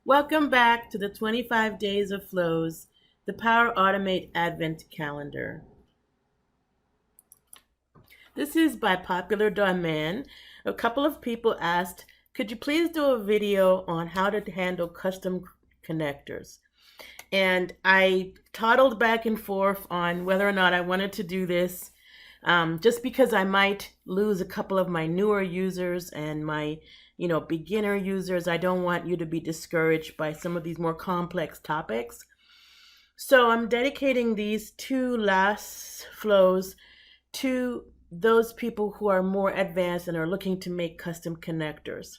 Welcome back to the 25 Days of Flows, the Power Automate Advent Calendar. This is by popular demand. A couple of people asked, could you please do a video on how to handle custom connectors? And I toddled back and forth on whether or not I wanted to do this, just because I might lose a couple of my newer users and my beginner users. I don't want you to be discouraged by some of these more complex topics. So I'm dedicating these two last flows to those people who are more advanced and are looking to make custom connectors.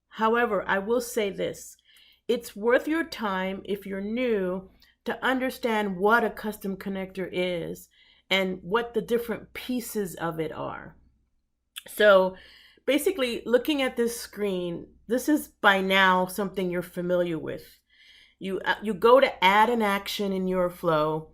However, I will say this. It's worth your time if you're new to understand what a custom connector is and what the different pieces of it are. So basically, looking at this screen, this is by now something you're familiar with. You go to add an action in your flow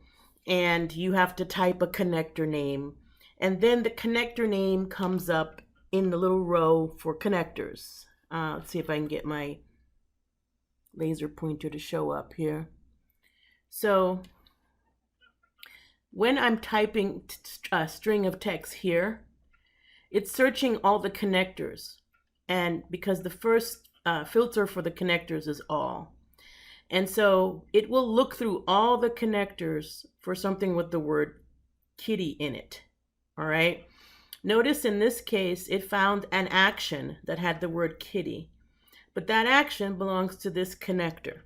and you have to type a connector name. And then the connector name comes up in the little row for connectors. Let's see if I can get my laser pointer to show up here. So when I'm typing a string of text here, it's searching all the connectors. And because the first filter for the connectors is all. And so it will look through all the connectors for something with the word kitty in it. All right. Notice in this case, it found an action that had the word kitty, but that action belongs to this connector.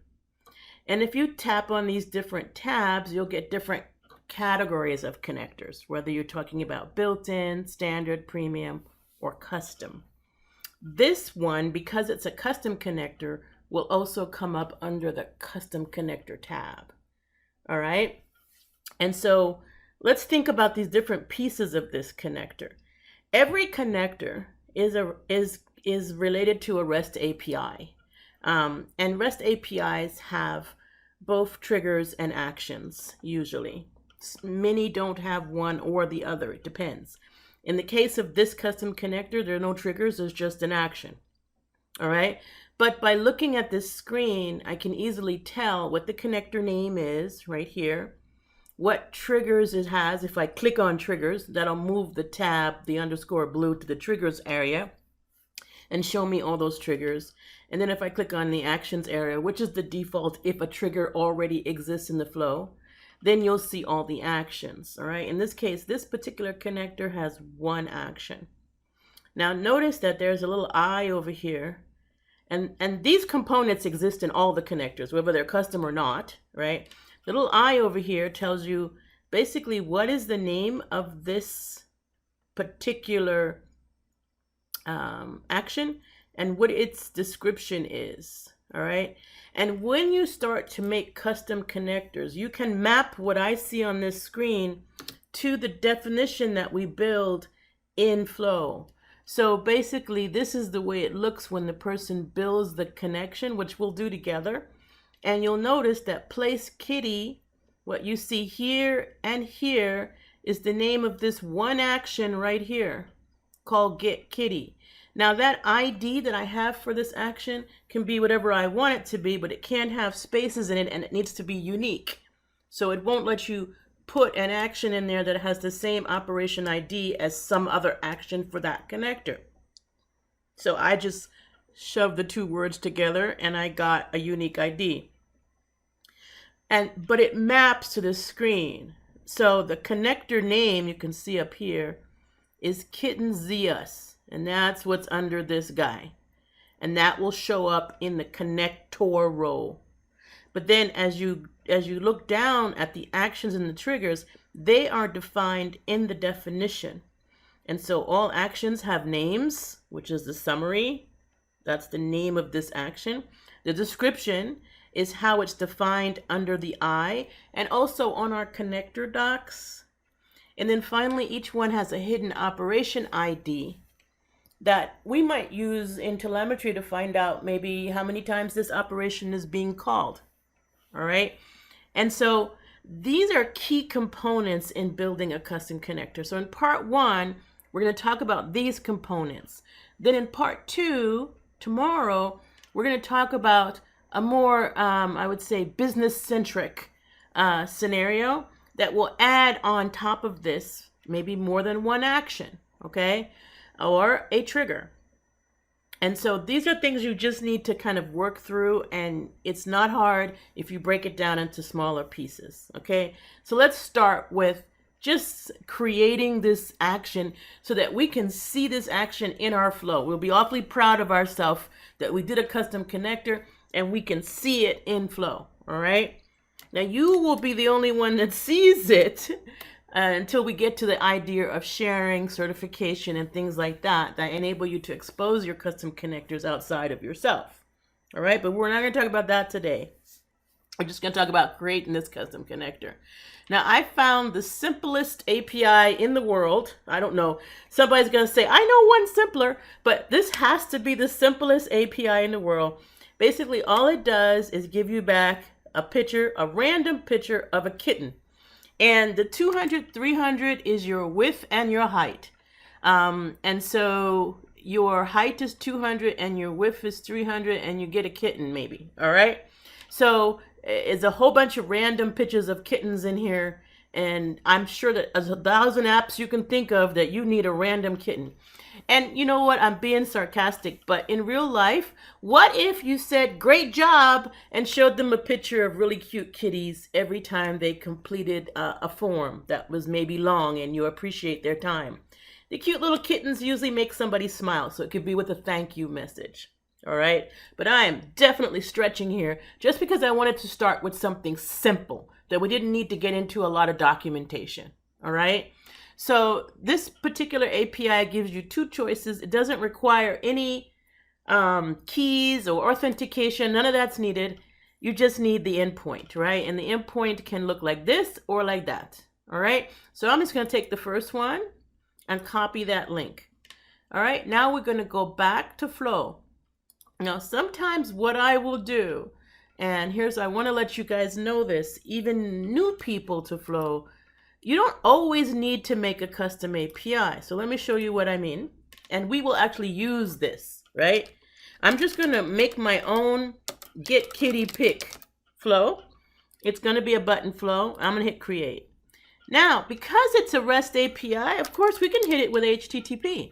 And if you tap on these different tabs, you'll get different categories of connectors, whether you're talking about built-in, standard, premium, or custom. This one, because it's a custom connector, will also come up under the custom connector tab. All right. And so let's think about these different pieces of this connector. Every connector is related to a REST API. And REST APIs have both triggers and actions, usually. Many don't have one or the other. It depends. In the case of this custom connector, there are no triggers. There's just an action. All right. But by looking at this screen, I can easily tell what the connector name is right here, what triggers it has. If I click on triggers, that'll move the tab, the underscore blue, to the triggers area and show me all those triggers. And then if I click on the actions area, which is the default if a trigger already exists in the flow, then you'll see all the actions. All right. In this case, this particular connector has one action. Now notice that there's a little eye over here. And these components exist in all the connectors, whether they're custom or not, right? The little eye over here tells you basically what is the name of this particular action and what its description is, all right? And when you start to make custom connectors, you can map what I see on this screen to the definition that we build in Flow. So basically, this is the way it looks when the person builds the connection, which we'll do together. And you'll notice that place kitty, what you see here and here, is the name of this one action right here called get kitty. Now that ID that I have for this action can be whatever I want it to be, but it can't have spaces in it and it needs to be unique. So it won't let you put an action in there that has the same operation ID as some other action for that connector. So I just shoved the two words together and I got a unique ID. But it maps to the screen. So the connector name you can see up here is kitten Zeus, and that's what's under this guy. And that will show up in the connector row. But then as you look down at the actions and the triggers, they are defined in the definition. And so all actions have names, which is the summary. That's the name of this action. The description is how it's defined under the I and also on our connector docs. And then finally, each one has a hidden operation ID that we might use in telemetry to find out maybe how many times this operation is being called. All right. And so these are key components in building a custom connector. So in part one, we're going to talk about these components. Then in part two, tomorrow, we're going to talk about I would say, business-centric scenario that will add on top of this maybe more than one action, okay, or a trigger. And so these are things you just need to kind of work through, and it's not hard if you break it down into smaller pieces, okay? So let's start with just creating this action so that we can see this action in our flow. We'll be awfully proud of ourselves that we did a custom connector and we can see it in flow, all right? Now you will be the only one that sees it until we get to the idea of sharing, certification, and things like that enable you to expose your custom connectors outside of yourself. All right, but we're not going to talk about that today. We're just going to talk about creating this custom connector. Now, I found the simplest API in the world. I don't know. Somebody's going to say, I know one simpler, but this has to be the simplest API in the world. Basically, all it does is give you back a picture, a random picture of a kitten. And the 200, 300 is your width and your height. And so your height is 200 and your width is 300 and you get a kitten maybe. All right. So it's a whole bunch of random pictures of kittens in here. And I'm sure that there's 1,000 apps you can think of that you need a random kitten. And you know what? I'm being sarcastic, but in real life, what if you said, great job, and showed them a picture of really cute kitties every time they completed a form that was maybe long and you appreciate their time? The cute little kittens usually make somebody smile, so it could be with a thank you message. All right. But I am definitely stretching here just because I wanted to start with something simple that we didn't need to get into a lot of documentation. All right. So this particular API gives you two choices. It doesn't require any keys or authentication. None of that's needed. You just need the endpoint, right? And the endpoint can look like this or like that. All right. So I'm just going to take the first one and copy that link. All right. Now we're going to go back to Flow. Now, sometimes what I will do, and I want to let you guys know this, even new people to Flow, you don't always need to make a custom API. So let me show you what I mean. And we will actually use this, right? I'm just going to make my own get kitty pick flow. It's going to be a button flow. I'm going to hit create. Now, because it's a REST API, of course, we can hit it with HTTP,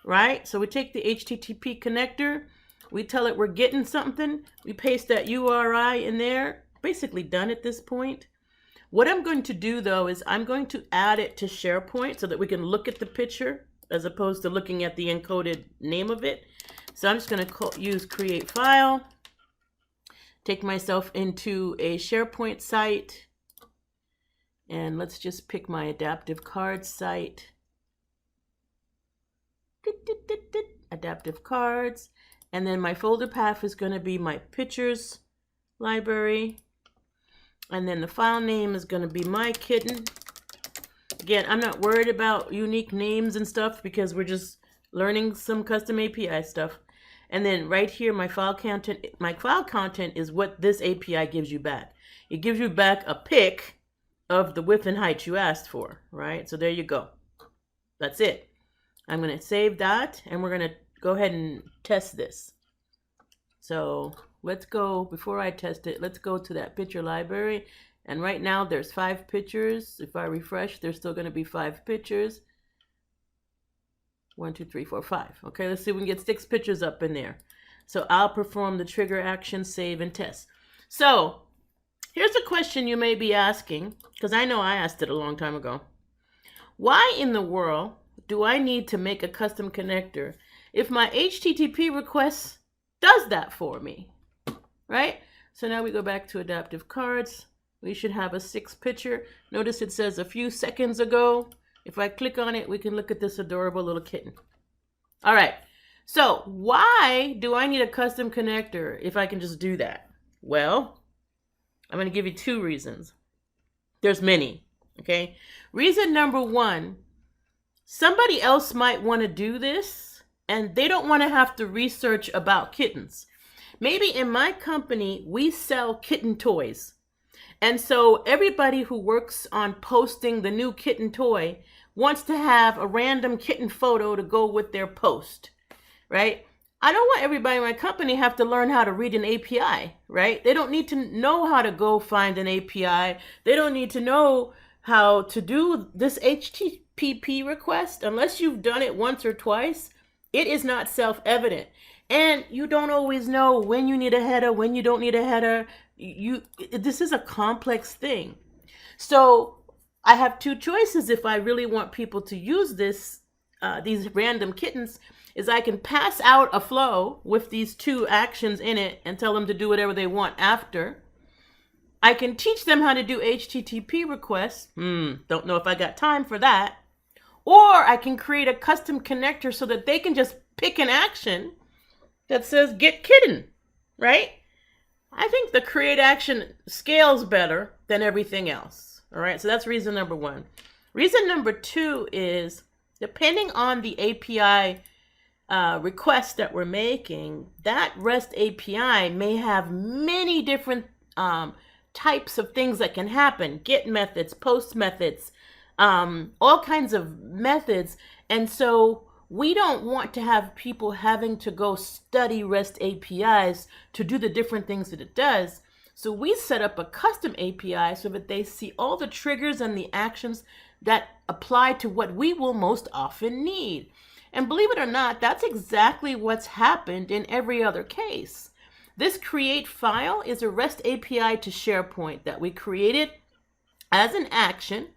right? So we take the HTTP connector. We tell it we're getting something. We paste that URI in there. Basically done at this point. What I'm going to do, though, is I'm going to add it to SharePoint so that we can look at the picture as opposed to looking at the encoded name of it. So I'm just going to use create file, take myself into a SharePoint site, and let's just pick my adaptive cards site. Adaptive cards. And then my folder path is going to be my pictures library. And then the file name is going to be my kitten. Again, I'm not worried about unique names and stuff because we're just learning some custom API stuff. And then right here, my file content is what this API gives you back. It gives you back a pic of the width and height you asked for, right? So there you go. That's it. I'm going to save that and we're going to go ahead and test this. So let's go, before I test it, let's go to that picture library. And right now there's 5 pictures. If I refresh, there's still going to be 5 pictures. 1, 2, 3, 4, 5. Okay, let's see if we can get 6 pictures up in there. So I'll perform the trigger action, save, and test. So here's a question you may be asking, because I know I asked it a long time ago. Why in the world do I need to make a custom connector if my HTTP request does that for me, right? So now we go back to adaptive cards. We should have a 6 picture. Notice it says a few seconds ago. If I click on it, we can look at this adorable little kitten. All right. So why do I need a custom connector if I can just do that? Well, I'm going to give you 2 reasons. There's many, okay? Reason number 1, somebody else might want to do this and they don't want to have to research about kittens. Maybe in my company, we sell kitten toys. And so everybody who works on posting the new kitten toy wants to have a random kitten photo to go with their post, right? I don't want everybody in my company have to learn how to read an API, right? They don't need to know how to go find an API. They don't need to know how to do this HTTP request unless you've done it once or twice. It is not self-evident. And you don't always know when you need a header, when you don't need a header. This is a complex thing. So I have two choices if I really want people to use these random kittens, is I can pass out a flow with these two actions in it and tell them to do whatever they want after. I can teach them how to do HTTP requests. Don't know if I got time for that. Or I can create a custom connector so that they can just pick an action that says get kitten, right? I think the create action scales better than everything else. All right, so that's reason number one. Reason number two is depending on the API request that we're making, that REST API may have many different types of things that can happen. Get methods, post methods, all kinds of methods. And so we don't want to have people having to go study REST APIs to do the different things that it does. So we set up a custom API so that they see all the triggers and the actions that apply to what we will most often need. And believe it or not, that's exactly what's happened in every other case. This create file is a REST API to SharePoint that we created as an action.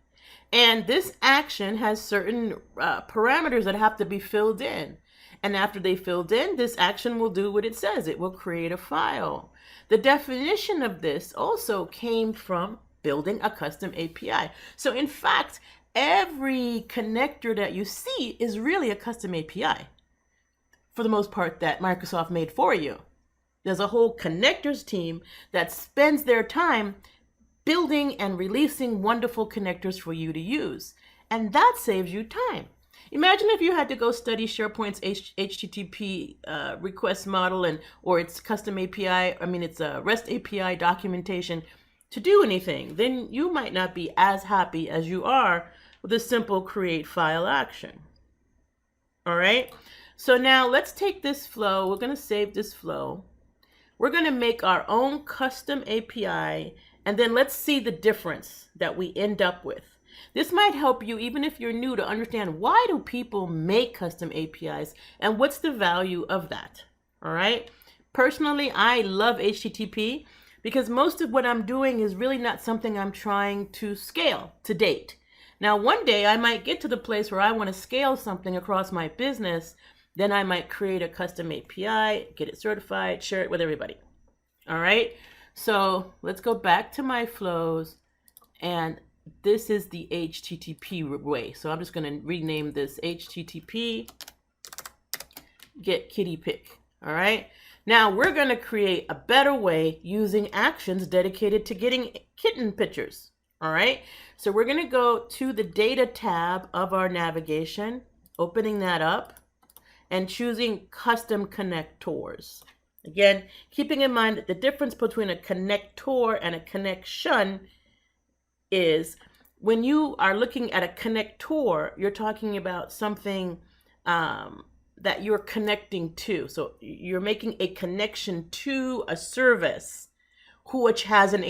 And this action has certain parameters that have to be filled in. And after they filled in, this action will do what it says. It will create a file. The definition of this also came from building a custom API. So in fact, every connector that you see is really a custom API, for the most part, that Microsoft made for you. There's a whole connectors team that spends their time building and releasing wonderful connectors for you to use. And that saves you time. Imagine if you had to go study SharePoint's HTTP request model or its custom API, it's a REST API documentation to do anything. Then you might not be as happy as you are with a simple create file action. All right. So now let's take this flow. We're going to save this flow. We're going to make our own custom API, and then let's see the difference that we end up with. This might help you, even if you're new, to understand why do people make custom APIs and what's the value of that. All right. Personally, I love HTTP because most of what I'm doing is really not something I'm trying to scale to date. Now, one day I might get to the place where I want to scale something across my business. Then I might create a custom API, get it certified, share it with everybody. All right. So let's go back to my flows. And this is the HTTP way. So I'm just going to rename this HTTP get kitty pick. All right. Now we're going to create a better way using actions dedicated to getting kitten pictures. All right. So we're going to go to the data tab of our navigation, opening that up and choosing custom connectors. Again, keeping in mind that the difference between a connector and a connection is when you are looking at a connector, you're talking about something that you're connecting to. So you're making a connection to a service which has an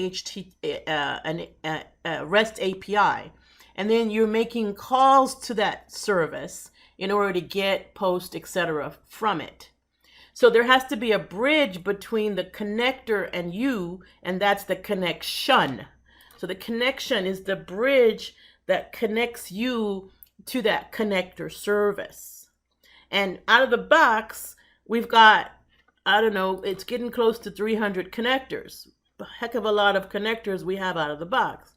REST API. And then you're making calls to that service in order to get, post, etc. from it. So there has to be a bridge between the connector and you, and that's the connection. So the connection is the bridge that connects you to that connector service. And out of the box, we've got, it's getting close to 300 connectors. A heck of a lot of connectors we have out of the box.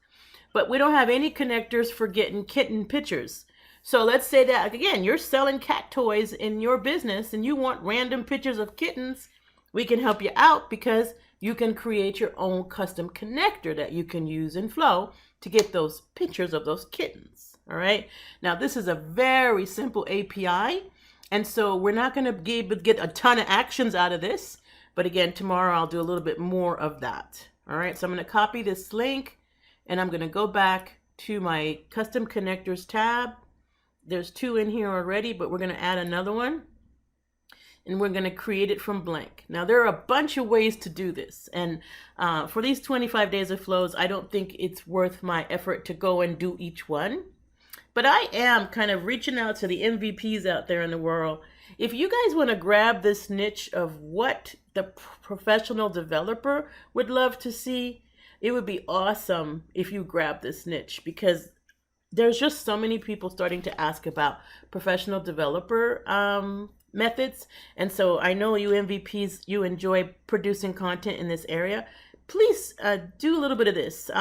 But we don't have any connectors for getting kitten pictures. So let's say that, again, you're selling cat toys in your business and you want random pictures of kittens. We can help you out because you can create your own custom connector that you can use in Flow to get those pictures of those kittens. All right. Now, this is a very simple API. And so we're not going to be able to get a ton of actions out of this. But again, tomorrow I'll do a little bit more of that. All right. So I'm going to copy this link and I'm going to go back to my custom connectors tab. There's 2 in here already, but we're going to add another one. and we're going to create it from blank. Now, there are a bunch of ways to do this. And for these 25 days of flows, I don't think it's worth my effort to go and do each one. But I am kind of reaching out to the MVPs out there in the world. If you guys want to grab this niche of what the professional developer would love to see, it would be awesome if you grab this niche, because there's just so many people starting to ask about professional developer methods. And so I know you MVPs, you enjoy producing content in this area. Please do a little bit of this.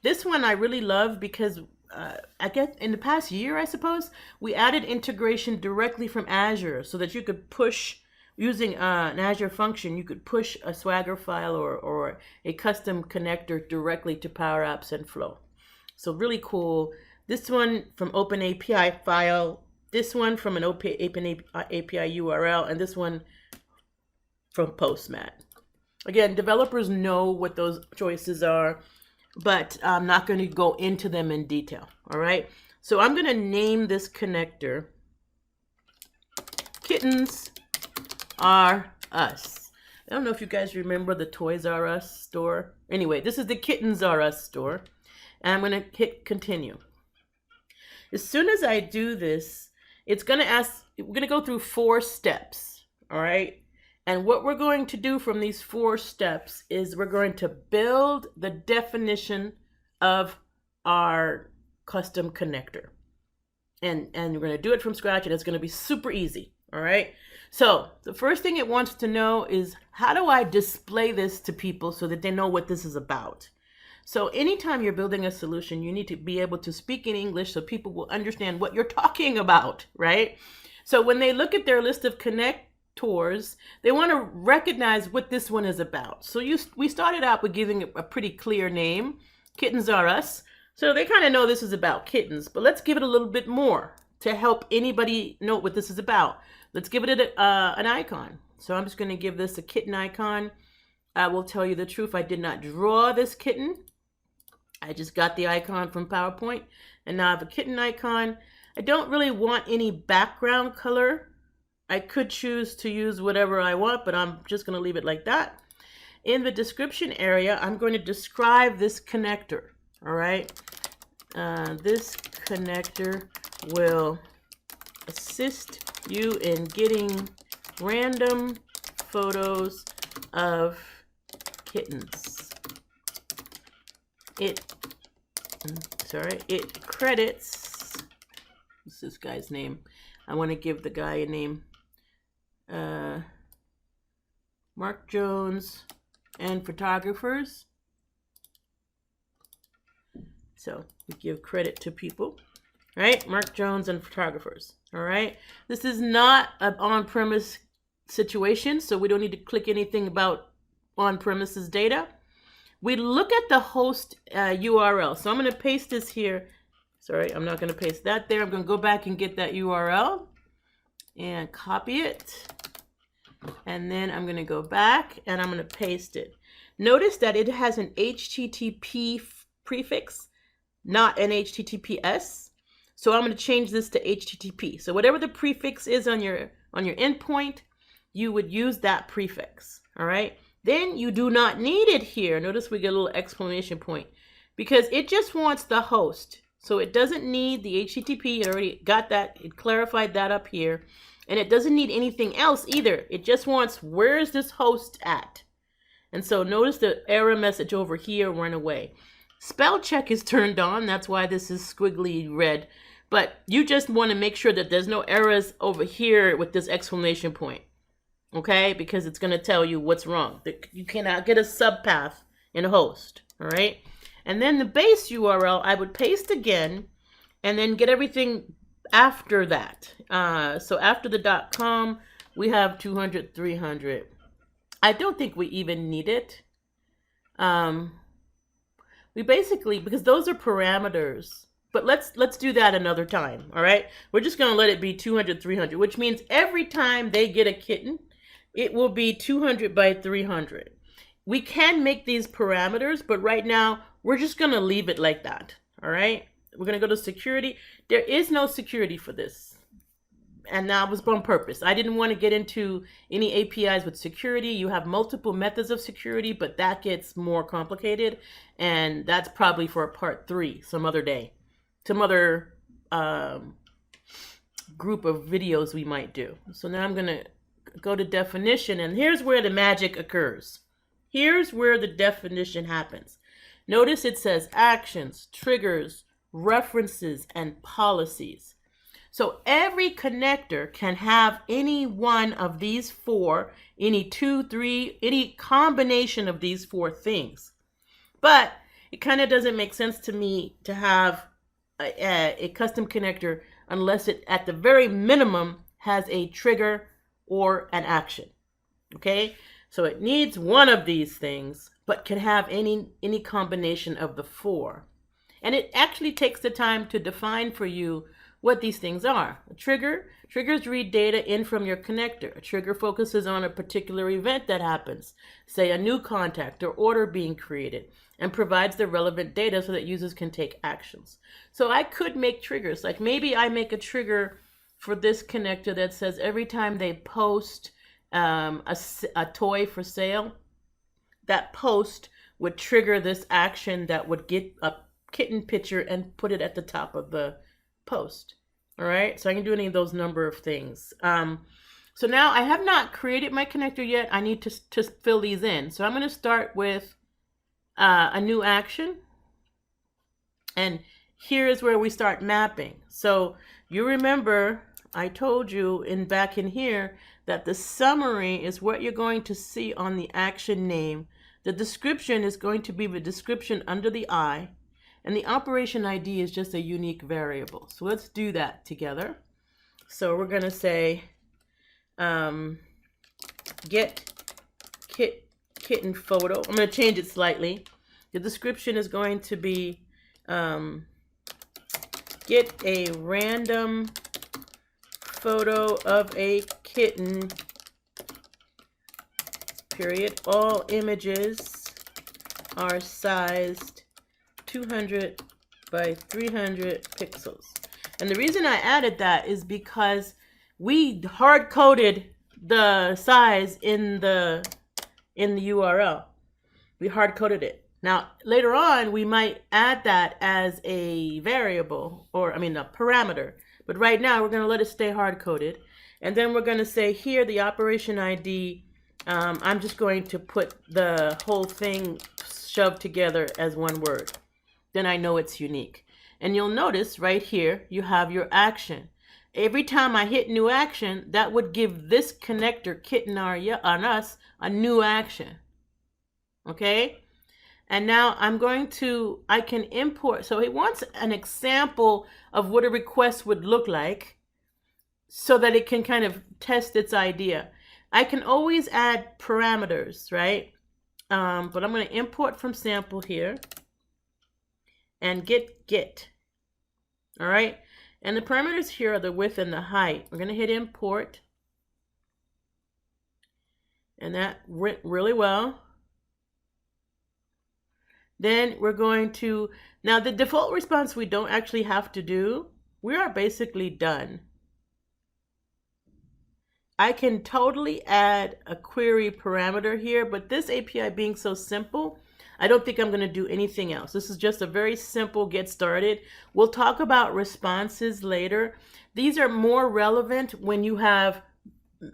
This one I really love because I guess in the past year, I suppose, we added integration directly from Azure so that you could push, using an Azure function, you could push a Swagger file or a custom connector directly to Power Apps and Flow. So really cool. This one from Open API file, this one from an Open API URL, and this one from Postmat. Again, developers know what those choices are, but I'm not going to go into them in detail. All right. So I'm going to name this connector Kittens R Us. I don't know if you guys remember the Toys R Us store. Anyway, this is the Kittens R Us store. And I'm going to hit continue. As soon as I do this, it's going to ask, we're going to go through 4 steps. All right. And what we're going to do from these 4 steps is we're going to build the definition of our custom connector. And we're going to do it from scratch, and it's going to be super easy. All right. So the first thing it wants to know is, how do I display this to people so that they know what this is about? So anytime you're building a solution, you need to be able to speak in English so people will understand what you're talking about, right? So when they look at their list of connectors, they want to recognize what this one is about. So we started out with giving it a pretty clear name, Kittens R Us. So they kind of know this is about kittens, but let's give it a little bit more to help anybody know what this is about. Let's give it an icon. So I'm just going to give this a kitten icon. I will tell you the truth, I did not draw this kitten. I just got the icon from PowerPoint, and now I have a kitten icon. I don't really want any background color. I could choose to use whatever I want, but I'm just going to leave it like that. In the description area, I'm going to describe this connector. All right. This connector will assist you in getting random photos of kittens. It credits, what's this guy's name? I want to give the guy a name. Mark Jones and photographers. So we give credit to people, right? Mark Jones and photographers. All right. This is not an on-premise situation, so we don't need to click anything about on-premises data. We look at the host URL. So I'm going to paste this here. Sorry, I'm not going to paste that there. I'm going to go back and get that URL and copy it. And then I'm going to go back and I'm going to paste it. Notice that it has an HTTP prefix, not an HTTPS. So I'm going to change this to HTTP. So whatever the prefix is on your endpoint, you would use that prefix. All right. Then you do not need it here. Notice we get a little exclamation point because it just wants the host. So it doesn't need the HTTP. It already got that. It clarified that up here. And it doesn't need anything else either. It just wants, where is this host at? And so notice the error message over here went away. Spell check is turned on. That's why this is squiggly red. But you just want to make sure that there's no errors over here with this exclamation point. Okay, because it's going to tell you what's wrong. You cannot get a subpath in a host. All right. And then the base URL, I would paste again and then get everything after that. So after the .com, we have 200, 300. I don't think we even need it. We basically, because those are parameters, but let's do that another time. All right. We're just going to let it be 200, 300, which means every time they get a kitten, it will be 200 by 300. We can make these parameters, but right now we're just going to leave it like that. All right. We're going to go to security. There is no security for this. and that was on purpose. I didn't want to get into any APIs with security. You have multiple methods of security, but that gets more complicated, and that's probably for a part 3 some other day, some other group of videos we might do. So now I'm going to go to definition, and here's where the magic occurs. Here's where the definition happens. Notice it says actions, triggers, references, and policies. So every connector can have any one of these 4, any 2, 3, any combination of these 4 things. But it kind of doesn't make sense to me to have a custom connector unless it, at the very minimum, has a trigger or an action. Okay? So it needs one of these things, but can have any combination of the 4. And it actually takes the time to define for you what these things are. A trigger, triggers read data in from your connector. A trigger focuses on a particular event that happens, say a new contact or order being created, and provides the relevant data so that users can take actions. So I could make triggers, like maybe I make a trigger for this connector that says every time they post a toy for sale, that post would trigger this action that would get a kitten picture and put it at the top of the post. All right, so I can do any of those number of things. So now I have not created my connector yet. I need to fill these in. So I'm going to start with a new action, and here is where we start mapping. So you remember I told you back in here that the summary is what you're going to see on the action name. The description is going to be the description under the I. And the operation ID is just a unique variable. So let's do that together. So we're going to say get kitten photo. I'm going to change it slightly. The description is going to be get a random photo of a kitten, period. All images are sized 200 by 300 pixels. And the reason I added that is because we hard coded the size in the URL. We hard coded it. Now later on we might add that as a variable, or a parameter. But right now we're going to let it stay hard coded. And then we're going to say here the operation ID. I'm just going to put the whole thing shoved together as one word. Then I know it's unique. And you'll notice right here, you have your action. Every time I hit new action, that would give this connector kitten on us a new action. Okay? And now I can import. So it wants an example of what a request would look like so that it can kind of test its idea. I can always add parameters, right? But I'm going to import from sample here. And get. All right. And the parameters here are the width and the height. We're going to hit import. And that went really well. Then we're going to, now the default response we don't actually have to do. We are basically done. I can totally add a query parameter here, but this API being so simple, I don't think I'm going to do anything else. This is just a very simple get started. We'll talk about responses later. These are more relevant when you have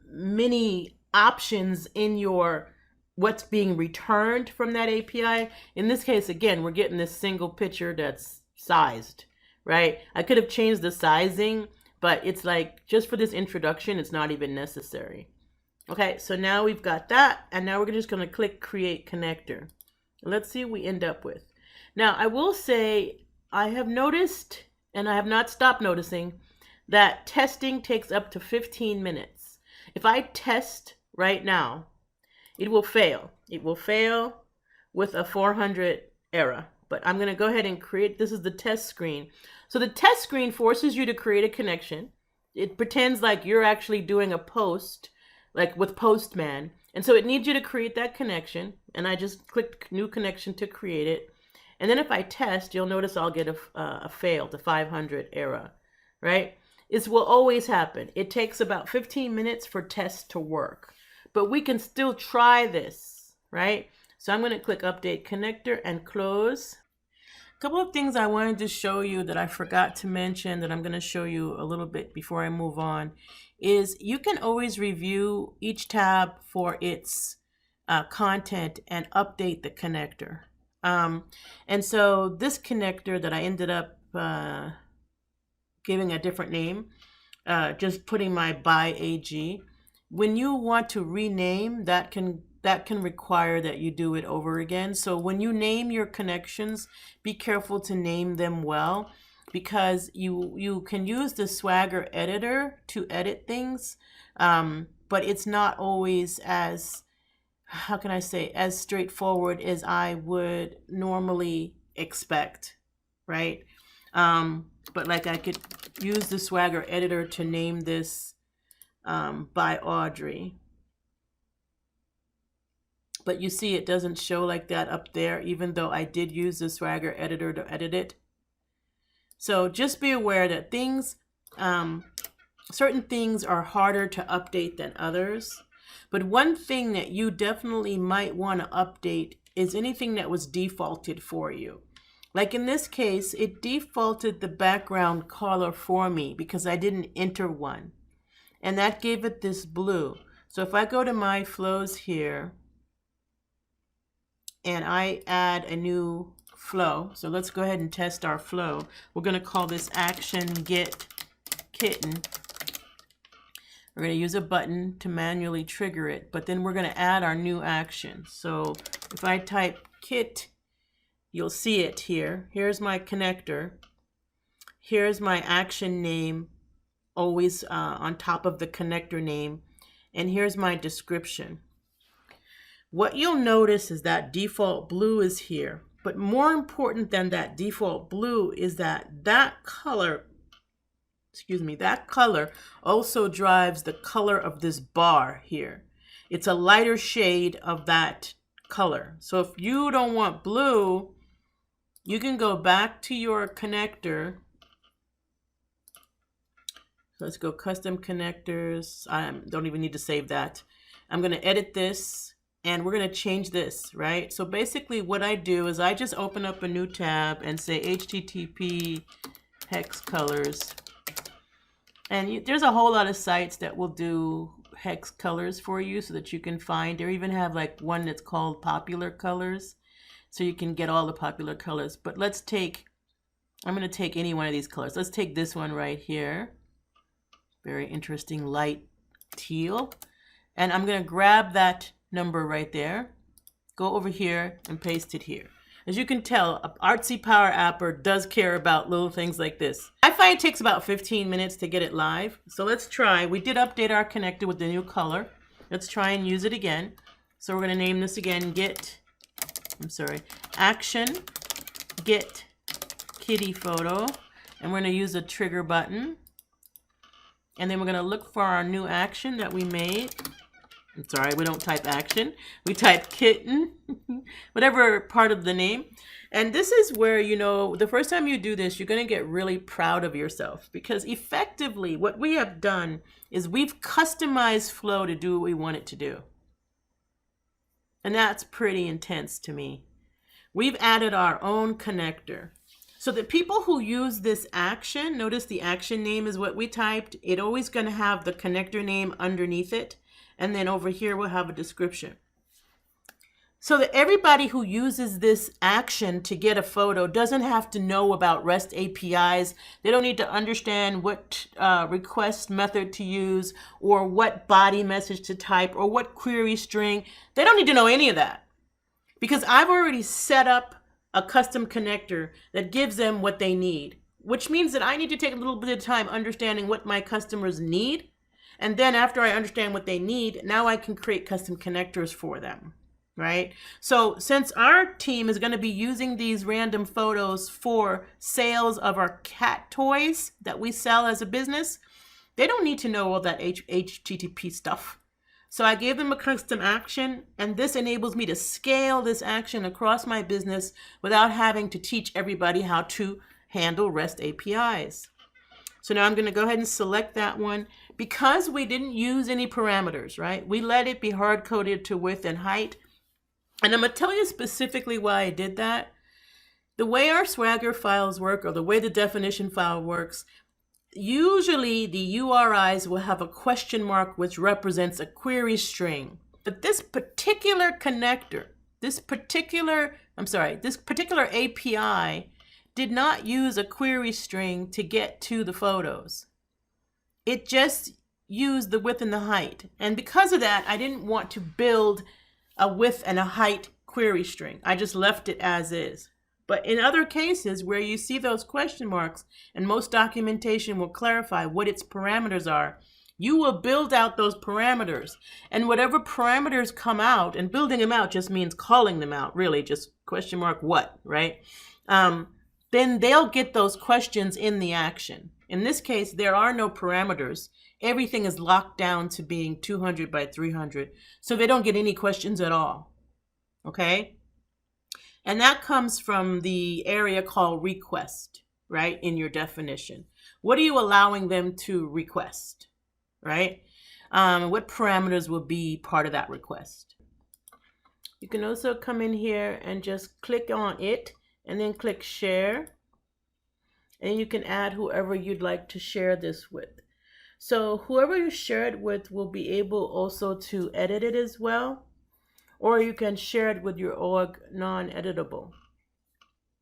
many options in your what's being returned from that API. In this case, again, we're getting this single picture that's sized, right? I could have changed the sizing, but it's like just for this introduction, it's not even necessary. Okay, so now we've got that, and now we're just going to click Create Connector. Let's see what we end up with. Now, I will say I have noticed, and I have not stopped noticing, that testing takes up to 15 minutes. If I test right now, it will fail. It will fail with a 400 error. But I'm going to go ahead and create, this is the test screen. So the test screen forces you to create a connection. It pretends like you're actually doing a post, like with Postman. And so it needs you to create that connection. And I just clicked new connection to create it. And then if I test, you'll notice I'll get a failed, a 500 error, right? This will always happen. It takes about 15 minutes for tests to work, but we can still try this, right? So I'm going to click Update Connector and close. A couple of things I wanted to show you that I forgot to mention that I'm going to show you a little bit before I move on is you can always review each tab for its content and update the connector. And so this connector that I ended up giving a different name, just putting my by AG. When you want to rename, that can require that you do it over again. So when you name your connections, be careful to name them well, because you can use the Swagger editor to edit things, but it's not always as, how can I say, as straightforward as I would normally expect, right? But like I could use the Swagger editor to name this by Audrie. But you see it doesn't show like that up there, even though I did use the Swagger editor to edit it. So just be aware that things, certain things are harder to update than others. But one thing that you definitely might want to update is anything that was defaulted for you. Like in this case, it defaulted the background color for me because I didn't enter one. And that gave it this blue. So if I go to my flows here and I add a new flow, so let's go ahead and test our flow. We're going to call this action get kitten. We're going to use a button to manually trigger it, but then we're going to add our new action. So if I type kit, you'll see it here. Here's my connector. Here's my action name, always on top of the connector name. And here's my description. What you'll notice is that default blue is here. But more important than that default blue is that color, that color also drives the color of this bar here. It's a lighter shade of that color. So if you don't want blue, you can go back to your connector. Let's go custom connectors. I don't even need to save that. I'm going to edit this and we're going to change this, right? So basically what I do is I just open up a new tab and say HTTP hex colors. And there's a whole lot of sites that will do hex colors for you so that you can find, or even have like one that's called popular colors. So you can get all the popular colors. But let's take, I'm going to take any one of these colors. Let's take this one right here. Very interesting light teal. And I'm going to grab that number right there, go over here and paste it here. As you can tell, an artsy power apper does care about little things like this. I find it takes about 15 minutes to get it live. So let's try. We did update our connector with the new color. Let's try and use it again. So we're going to name this again, action get kitty photo. And we're going to use a trigger button. And then we're going to look for our new action that we made. I'm sorry, we don't type action. We type kitten, whatever part of the name. And this is where, you know, the first time you do this, you're going to get really proud of yourself, because effectively what we have done is we've customized Flow to do what we want it to do. And that's pretty intense to me. We've added our own connector. So the people who use this action, notice the action name is what we typed. It's always going to have the connector name underneath it. And then over here, we'll have a description. So that everybody who uses this action to get a photo doesn't have to know about REST APIs. They don't need to understand what request method to use, or what body message to type, or what query string. They don't need to know any of that, because I've already set up a custom connector that gives them what they need, which means that I need to take a little bit of time understanding what my customers need. And then after I understand what they need, now I can create custom connectors for them, right? So since our team is going to be using these random photos for sales of our cat toys that we sell as a business, they don't need to know all that HTTP stuff. So I gave them a custom action, and this enables me to scale this action across my business without having to teach everybody how to handle REST APIs. So now I'm going to go ahead and select that one. Because we didn't use any parameters, right? We let it be hard-coded to width and height. And I'm going to tell you specifically why I did that. The way our Swagger files work, or the way the definition file works, usually the URIs will have a question mark which represents a query string. But this particular connector, this particular API did not use a query string to get to the photos. It just used the width and the height. And because of that, I didn't want to build a width and a height query string. I just left it as is. But in other cases where you see those question marks, and most documentation will clarify what its parameters are, you will build out those parameters. And whatever parameters come out, and building them out just means calling them out, really, just question mark what, right? Then they'll get those questions in the action. In this case, there are no parameters. Everything is locked down to being 200 by 300, so they don't get any questions at all, okay? And that comes from the area called request, right, in your definition. What are you allowing them to request, right? What parameters will be part of that request? You can also come in here and just click on it and then click share. And you can add whoever you'd like to share this with. So whoever you share it with will be able also to edit it as well. Or you can share it with your org non-editable.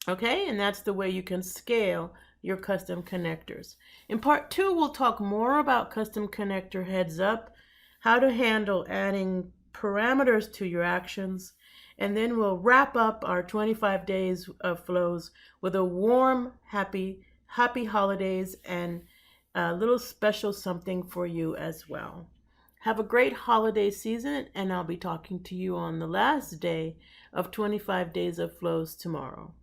Okay, and that's the way you can scale your custom connectors. In part 2, we'll talk more about custom connector heads up, how to handle adding parameters to your actions, and then we'll wrap up our 25 days of flows with a warm, happy holidays and a little special something for you as well. Have a great holiday season, and I'll be talking to you on the last day of 25 days of flows tomorrow.